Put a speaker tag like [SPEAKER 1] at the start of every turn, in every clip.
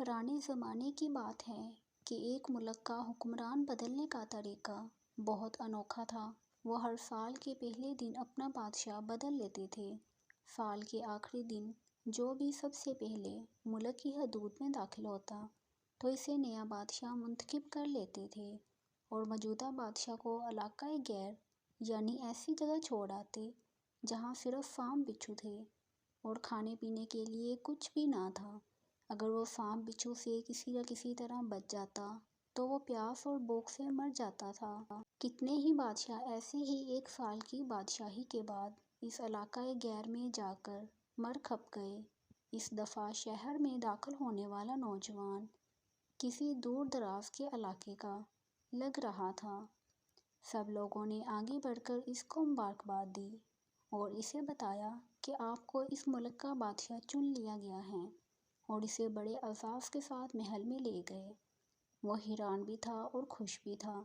[SPEAKER 1] پرانے زمانے کی بات ہے کہ ایک ملک کا حکمران بدلنے کا طریقہ بہت انوکھا تھا۔ وہ ہر سال کے پہلے دن اپنا بادشاہ بدل لیتے تھے۔ سال کے آخری دن جو بھی سب سے پہلے ملک کی حدود میں داخل ہوتا تو اسے نیا بادشاہ منتخب کر لیتے تھے اور موجودہ بادشاہ کو علاقۂ غیر یعنی ایسی جگہ چھوڑ آتے جہاں صرف فام بچھو تھے اور کھانے پینے کے لیے کچھ بھی نہ تھا۔ اگر وہ فام بچھو سے کسی نہ کسی طرح بچ جاتا تو وہ پیاس اور بھوک سے مر جاتا تھا۔ کتنے ہی بادشاہ ایسے ہی ایک سال کی بادشاہی کے بعد اس علاقۂ غیر میں جا کر مر کھپ گئے۔ اس دفعہ شہر میں داخل ہونے والا نوجوان کسی دور دراز کے علاقے کا لگ رہا تھا۔ سب لوگوں نے آگے بڑھ کر اس کو مبارکباد دی اور اسے بتایا کہ آپ کو اس ملک کا بادشاہ چن لیا گیا ہے اور اسے بڑے اعزاز کے ساتھ محل میں لے گئے۔ وہ حیران بھی تھا اور خوش بھی تھا۔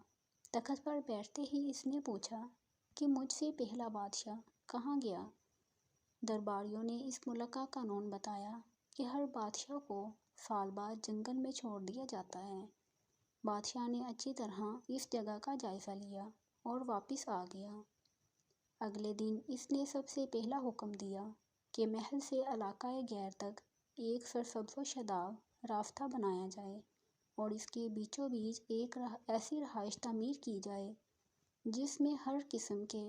[SPEAKER 1] تخت پر بیٹھتے ہی اس نے پوچھا کہ مجھ سے پہلا بادشاہ کہاں گیا؟ درباریوں نے اس ملک کا قانون بتایا کہ ہر بادشاہ کو سال بعد جنگل میں چھوڑ دیا جاتا ہے۔ بادشاہ نے اچھی طرح اس جگہ کا جائزہ لیا اور واپس آ گیا۔ اگلے دن اس نے سب سے پہلا حکم دیا کہ محل سے علاقۂ غیر تک ایک سرسبز و شاداب راستہ بنایا جائے اور اس کے بیچوں بیچ ایک ایسی رہائش تعمیر کی جائے جس میں ہر قسم کے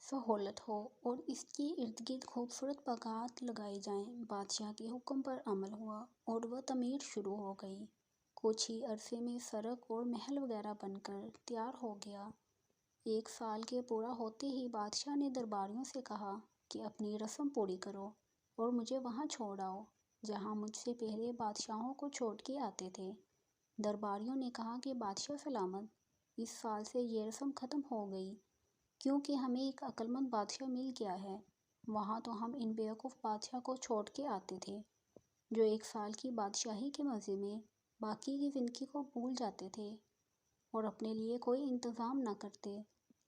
[SPEAKER 1] سہولت ہو اور اس کے ارد گرد خوبصورت باغات لگائے جائیں۔ بادشاہ کے حکم پر عمل ہوا اور وہ تعمیر شروع ہو گئی۔ کچھ ہی عرصے میں سڑک اور محل وغیرہ بن کر تیار ہو گیا۔ ایک سال کے پورا ہوتے ہی بادشاہ نے درباریوں سے کہا کہ اپنی رسم پوری کرو اور مجھے وہاں چھوڑ آؤ جہاں مجھ سے پہلے بادشاہوں کو چھوڑ کے آتے تھے۔ درباریوں نے کہا کہ بادشاہ سلامت، اس سال سے یہ رسم ختم ہو گئی کیونکہ ہمیں ایک عقل مند بادشاہ مل گیا ہے۔ وہاں تو ہم ان بیوقوف بادشاہ کو چھوڑ کے آتے تھے جو ایک سال کی بادشاہی کے مزے میں باقی کی زندگی کو بھول جاتے تھے اور اپنے لیے کوئی انتظام نہ کرتے،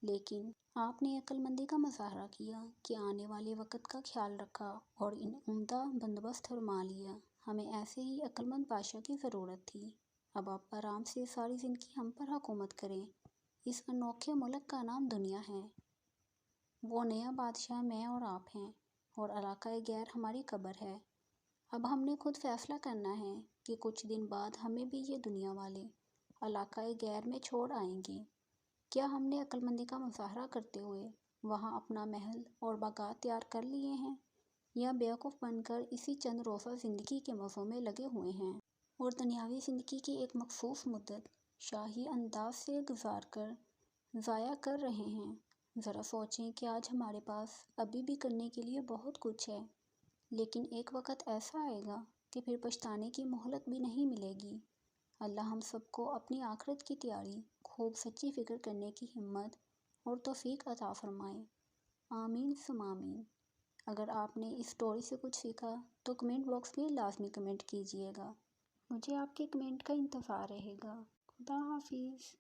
[SPEAKER 1] لیکن آپ نے عقل مندی کا مظاہرہ کیا کہ آنے والے وقت کا خیال رکھا اور ان عمدہ بندوبست فرما لیا۔ ہمیں ایسے ہی عقل مند بادشاہ کی ضرورت تھی۔ اب آپ آرام سے ساری زندگی ہم پر حکومت کریں۔ اس انوکھے ملک کا نام دنیا ہے۔ وہ نیا بادشاہ میں اور آپ ہیں اور علاقۂ غیر ہماری قبر ہے۔ اب ہم نے خود فیصلہ کرنا ہے کہ کچھ دن بعد ہمیں بھی یہ دنیا والے علاقۂ غیر میں چھوڑ آئیں گے۔ کیا ہم نے عقل مندی کا مظاہرہ کرتے ہوئے وہاں اپنا محل اور باغات تیار کر لیے ہیں یا بیوقوف بن کر اسی چند روزہ زندگی کے مزوں میں لگے ہوئے ہیں اور دنیاوی زندگی کی ایک مخصوص مدت شاہی انداز سے گزار کر ضائع کر رہے ہیں؟ ذرا سوچیں کہ آج ہمارے پاس ابھی بھی کرنے کے لیے بہت کچھ ہے، لیکن ایک وقت ایسا آئے گا کہ پھر پچھتانے کی مہلت بھی نہیں ملے گی۔ اللہ ہم سب کو اپنی آخرت کی تیاری خوب سچی فکر کرنے کی ہمت اور توفیق عطا فرمائے۔ آمین ثم آمین۔ اگر آپ نے اس سٹوری سے کچھ سیکھا تو کمنٹ باکس میں لازمی کمنٹ کیجیے گا۔ مجھے آپ کے کمنٹ کا انتظار رہے گا۔ خدا حافظ۔